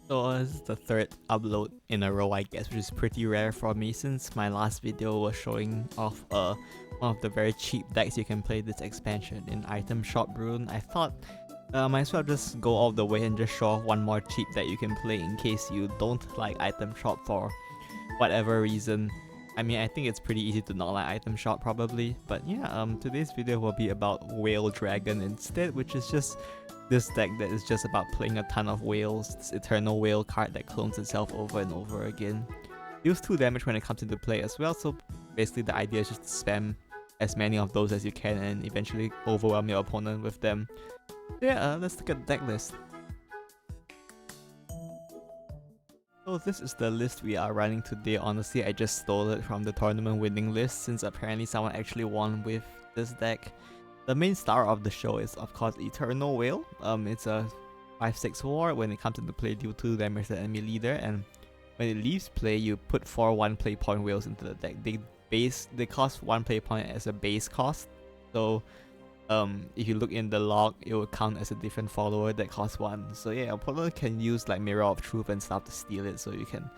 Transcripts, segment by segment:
So this is the third upload in a row, I guess, which is pretty rare for me since my last video was showing off one of the very cheap decks you can play this expansion in Item Shop Rune. I thought might as well just go all the way and just show off one more cheap deck you can play in case you don't like Item Shop for whatever reason. I mean, I think it's pretty easy to not like Item Shop probably, but yeah, today's video will be about Whale Dragon instead, which is just this deck that is just about playing a ton of whales. This Eternal Whale card that clones itself over and over again. Deals 2 damage when it comes into play as well, so basically the idea is just to spam as many of those as you can and eventually overwhelm your opponent with them. Yeah, let's look at the deck list. So this is the list we are running today. Honestly, I just stole it from the tournament winning list since apparently someone actually won with this deck. The main star of the show is of course Eternal Whale. It's a 5/6 war. When it comes into play, deal 2 damage to the enemy leader, and when it leaves play, you put 4 1 play point whales into the deck. They cost 1 play point as a base cost. So if you look in the log, it will count as a different follower that costs 1. So yeah, opponent can use like Mirror of Truth and stuff to steal it, so you can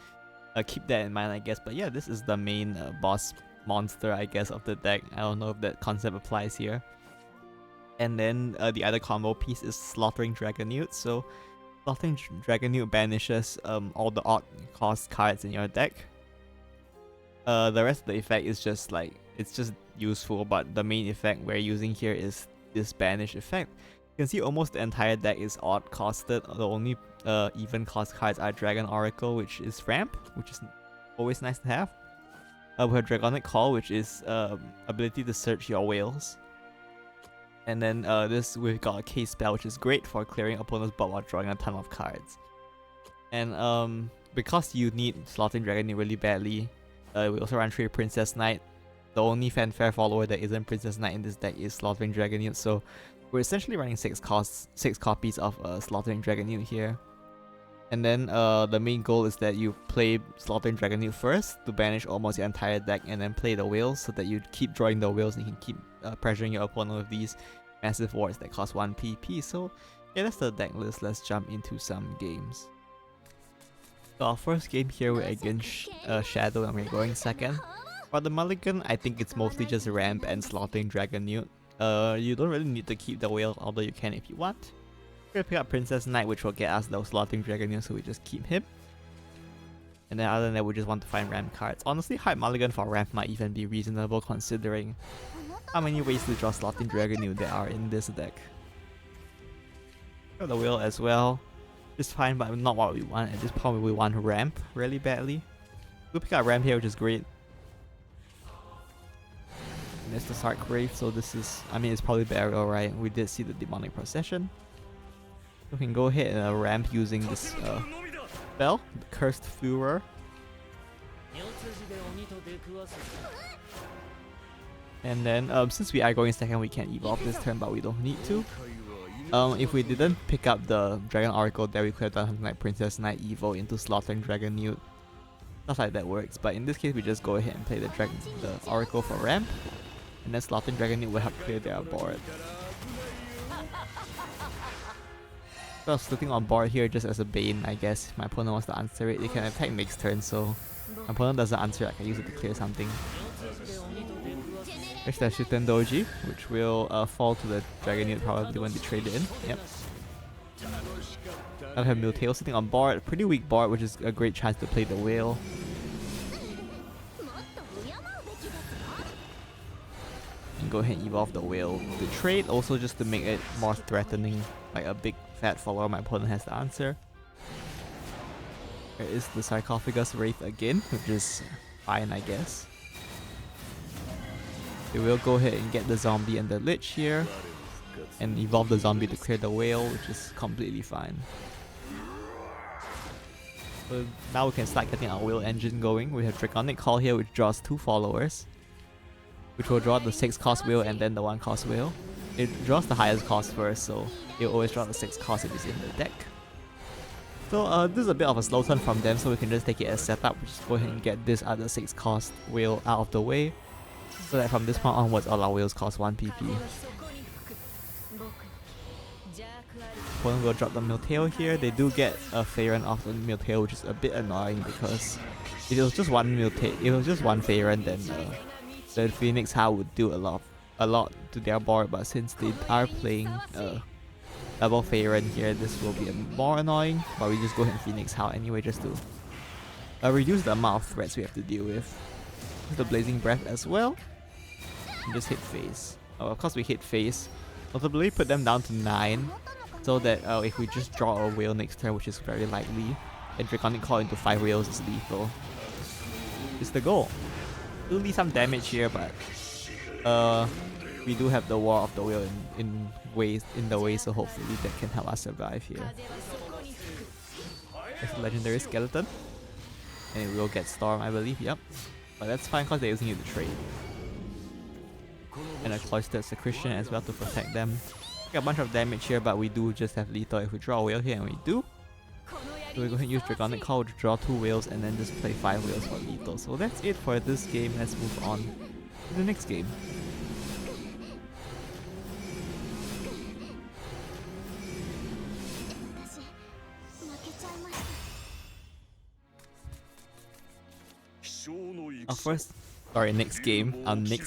keep that in mind, I guess. But yeah, this is the main boss monster, I guess, of the deck. I don't know if that concept applies here. And then the other combo piece is Slaughtering Dragonute. So Slaughtering Dragonute banishes all the odd cost cards in your deck. The rest of the effect is just like, it's just useful, but the main effect we're using here is this banish effect. You can see almost the entire deck is odd costed. The only even cost cards are Dragon Oracle, which is ramp, which is always nice to have. We have Dragonic Call, which is ability to search your whales. And then we've got a Case Spell, which is great for clearing opponent's board while drawing a ton of cards. And because you need Slaughtering Dragon really badly, we also run 3 Princess Knight. The only fanfare follower that isn't Princess Knight in this deck is Slaughtering Dragonute, so we're essentially running 6 copies of Slaughtering Dragonute here. And then the main goal is that you play Slaughtering Dragonute first to banish almost your entire deck, and then play the whales so that you keep drawing the whales and you can keep pressuring your opponent with these massive wards that cost 1 PP. So yeah, that's the deck list. Let's jump into some games. So our first game here we're against Shadow, and we're going second. For the mulligan, I think it's mostly just ramp and Slaughtering Dragonute. You don't really need to keep the whale, although you can if you want. We're gonna pick up Princess Knight, which will get us those Slaughtering Dragonute, so we just keep him. And then other than that, we just want to find ramp cards. Honestly, Hype Mulligan for ramp might even be reasonable considering how many ways to draw Slaughtering Dragonute there are in this deck. Got the whale as well. It's fine, but not what we want. At this point, we want ramp really badly. We'll pick up ramp here, which is great. And there's the Sark Grave, so this is, I mean, it's probably burial, right? We did see the Demonic Procession. We can go ahead and ramp using this spell, the Cursed Furor. And then since we are going second, we can evolve this turn, but we don't need to. If we didn't pick up the Dragon Oracle there, we could have done something like Princess Knight Evo into Slaughtering Dragonute. Stuff like that works, but in this case we just go ahead and play the Oracle for ramp, and then Slaughtering Dragonute will help clear their board. So I was looking on board here just as a bane, I guess. If my opponent wants to answer it, they can attack next turn, so my opponent doesn't answer it, I can use it to clear something. There's the Shuten Doji, which will fall to the Dragonute probably when they trade it in. Yep. I have Miltail sitting on board, pretty weak board, which is a great chance to play the whale. And go ahead and evolve the whale to trade, also just to make it more threatening, like a big fat follower my opponent has to answer. There is the Sarcophagus Wraith again, which is fine, I guess. We will go ahead and get the zombie and the lich here, and evolve the zombie to clear the whale, which is completely fine. So now we can start getting our whale engine going. We have Dragonic Call here, which draws 2 followers, which will draw the 6 cost whale and then the 1 cost whale. It draws the highest cost first, so it'll always draw the 6 cost if it's in the deck. So this is a bit of a slow turn from them, so we can just take it as setup. We just go ahead and get this other 6 cost whale out of the way, so that from this point onwards all our whales cost 1 PP. opponent will drop the Miltail here. They do get a Faerun off the Miltail, which is a bit annoying because if it was just one Miltail, if it was just one Faerun, then the Phoenix Howl would do a lot to their board. But since they are playing double Faerun here, this will be more annoying. But we just go ahead and Phoenix Howl anyway, just to reduce the amount of threats we have to deal with. The Blazing Breath as well. And just hit face. Oh, of course we hit face. Notably put them down to 9, so that if we just draw a whale next turn, which is very likely, and Draconic Call into 5 whales is lethal. It's the goal. We'll need some damage here, but we do have the War of the Whale in the way, so hopefully that can help us survive here. It's a legendary skeleton, and we will get Storm, I believe. Yep, but that's fine because they're using it to trade. And a Cloistered Secretion as well to protect them. Get a bunch of damage here, but we do just have lethal if we draw a whale here, and we do. So we're going to use Draconic Call to draw 2 whales and then just play 5 whales for lethal. So that's it for this game. Let's move on to the next game. Our next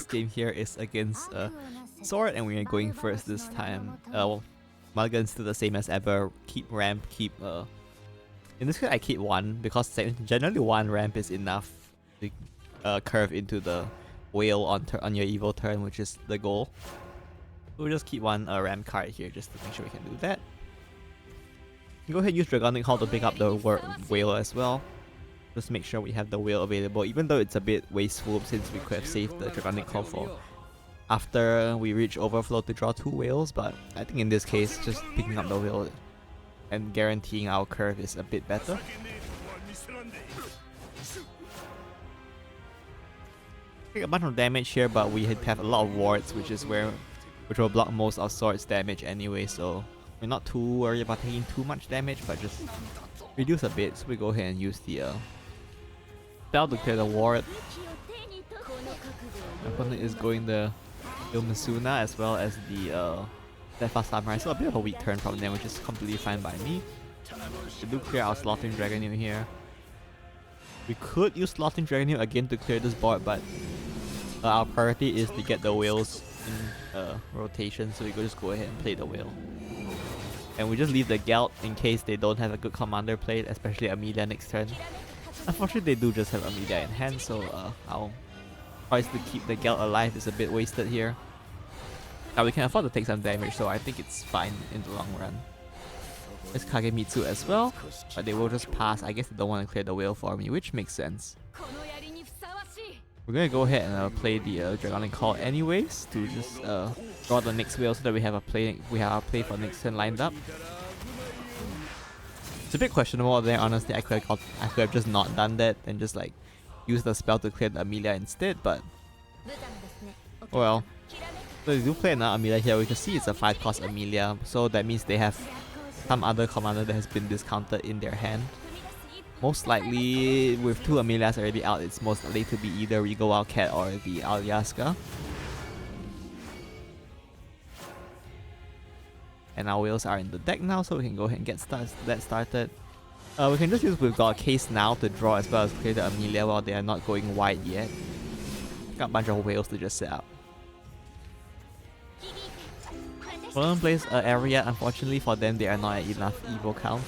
game here is against Sword, and we are going first this time. Well, mulligan's still the same as ever. Keep ramp, keep in this case I keep 1 because generally 1 ramp is enough to curve into the whale on your evil turn, which is the goal. So we'll just keep 1 ramp card here just to make sure we can do that. Go ahead and use Draconic Call to pick up the whale as well. Just make sure we have the whale available, even though it's a bit wasteful since we could have saved the Draconic Call for after we reach Overflow to draw 2 whales, but I think in this case, just picking up the whale and guaranteeing our curve is a bit better. Take a bunch of damage here, but we have a lot of wards, which will block most of Sword's damage anyway, so we're not too worried about taking too much damage, but just reduce a bit. So we go ahead and use the spell to clear the ward. My opponent is going the Ilmasuna as well as the Steadfast Samurai, so a bit of a weak turn from them, which is completely fine by me. We do clear our Slaughtering Dragoneer here. We could use Slaughtering Dragoneer again to clear this board, but our priority is to get the whales in rotation, so we could just go ahead and play the whale. And we just leave the Gelt in case they don't have a good commander played, especially Amelia next turn. Unfortunately, they do just have Amelia in hand, so our choice to keep the Gelt alive is a bit wasted here. Now we can afford to take some damage, so I think it's fine in the long run. There's Kagemitsu as well, but they will just pass. I guess they don't want to clear the whale for me, which makes sense. We're gonna go ahead and play the Draconic Call anyways to just draw the next whale so that we have our play for next turn lined up. It's a bit questionable there, honestly. I could have just not done that and just like use the spell to clear the Amelia instead, but well, so they do play another Amelia here. We can see it's a 5-cost Amelia, so that means they have some other commander that has been discounted in their hand. Most likely, with 2 Amelias already out, it's most likely to be either Regal Wildcat or the Alyaska. And our whales are in the deck now, so we can go ahead and get that started. We can just use We've Got a Case now to draw as well as clear the Amelia while they are not going wide yet. Got a bunch of whales to just set up. Opponent plays an area. Unfortunately for them, they are not at enough Evo count.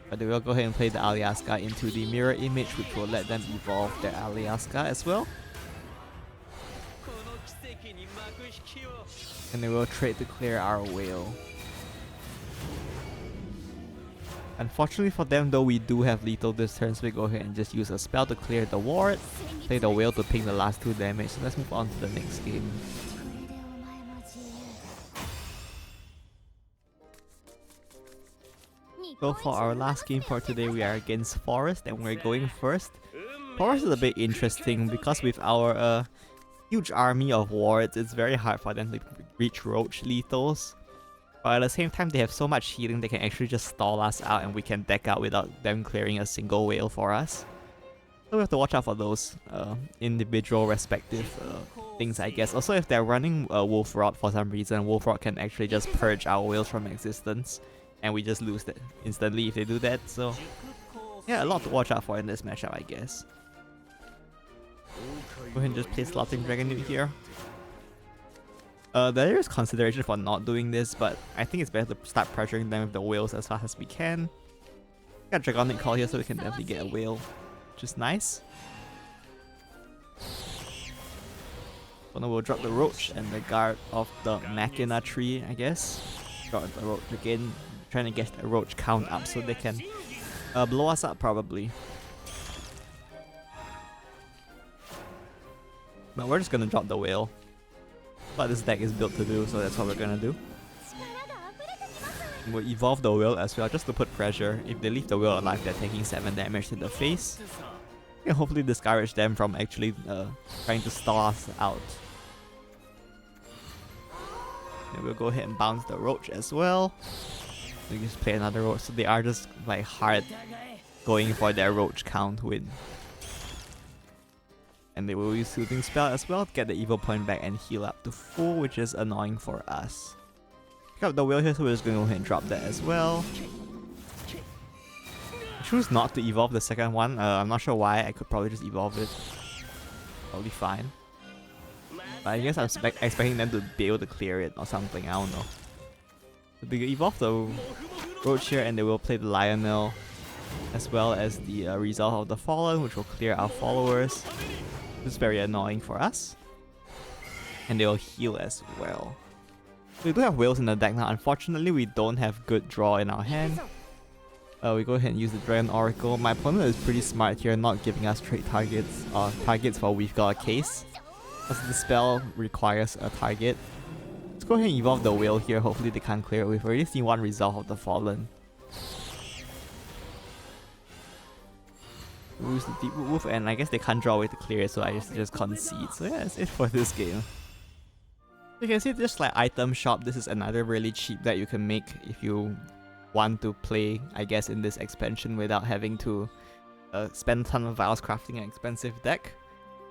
But they will go ahead and play the Alyaska into the mirror image, which will let them evolve their Alyaska as well. And they will trade to clear our whale. Unfortunately for them though, we do have lethal this turn, so we go ahead and just use a spell to clear the ward, play the whale to ping the last 2 damage. So let's move on to the next game. So for our last game for today, we are against Forest and we're going first. Forest is a bit interesting because with our huge army of wards, it's very hard for them to reach Roach lethals. But at the same time, they have so much healing they can actually just stall us out and we can deck out without them clearing a single whale for us. So we have to watch out for those individual respective things, I guess. Also, if they're running Wolf Rod for some reason, Wolf Rod can actually just purge our whales from existence, and we just lose that instantly if they do that. So yeah, a lot to watch out for in this matchup, I guess. Go ahead and just play Slaughtering Dragon Newt here. There is consideration for not doing this, but I think it's better to start pressuring them with the whales as fast as we can. Got Dragonic Call here, so we can definitely get a whale, which is nice. So now we'll drop the Roach and the guard of the Machina tree, I guess. Drop the Roach again, trying to get the Roach count up so they can blow us up probably. But we're just gonna drop the whale. What this deck is built to do, so that's what we're gonna do. We'll evolve the whale as well, just to put pressure. If they leave the whale alive, they're taking 7 damage to the face. And hopefully discourage them from actually trying to stall us out. Then we'll go ahead and bounce the Roach as well. We just play another Roach, so they are just like hard going for their Roach count win. And they will use Soothing Spell as well to get the evil point back and heal up to full, which is annoying for us. Pick up the whale here, so we're just going to go ahead and drop that as well. I choose not to evolve the second one. I'm not sure why. I could probably just evolve it. Probably fine. But I guess I'm expecting them to be able to clear it or something. I don't know. So they evolve the Roach here, and they will play the Lionel as well as the Resolve of the Fallen, which will clear our followers. This is very annoying for us. And they will heal as well. We do have whales in the deck now. Unfortunately, we don't have good draw in our hand. We go ahead and use the Dragon Oracle. My opponent is pretty smart here, not giving us trade targets or targets for We've Got a Case, because the spell requires a target. Let's go ahead and evolve the whale here. Hopefully they can't clear it. We've already seen one Resolve of the Fallen. We use the Deep Wolf, and I guess they can't draw away to clear it, so I just concede. So yeah, that's it for this game. You can see just like item shop, this is another really cheap that you can make if you want to play, I guess, in this expansion without having to spend a ton of vials crafting an expensive deck.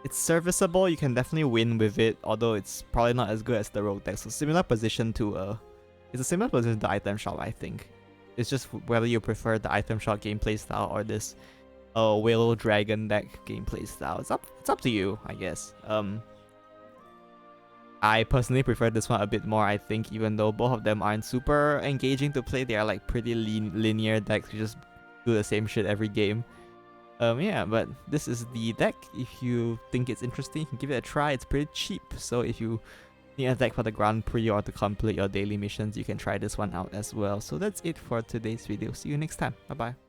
It's serviceable, you can definitely win with it, although it's probably not as good as the rogue deck. So similar position to it's a similar position to the item shop, I think. It's just whether you prefer the item shop gameplay style or this whale dragon deck gameplay style. It's up to you, I guess. I personally prefer this one a bit more, I think, even though both of them aren't super engaging to play. They are like pretty linear decks. You just do the same shit every game. Yeah, but this is the deck. If you think it's interesting, you can give it a try. It's pretty cheap, so if you need a deck for the Grand Prix or to complete your daily missions, you can try this one out as well. So that's it for today's video. See you next time. Bye bye.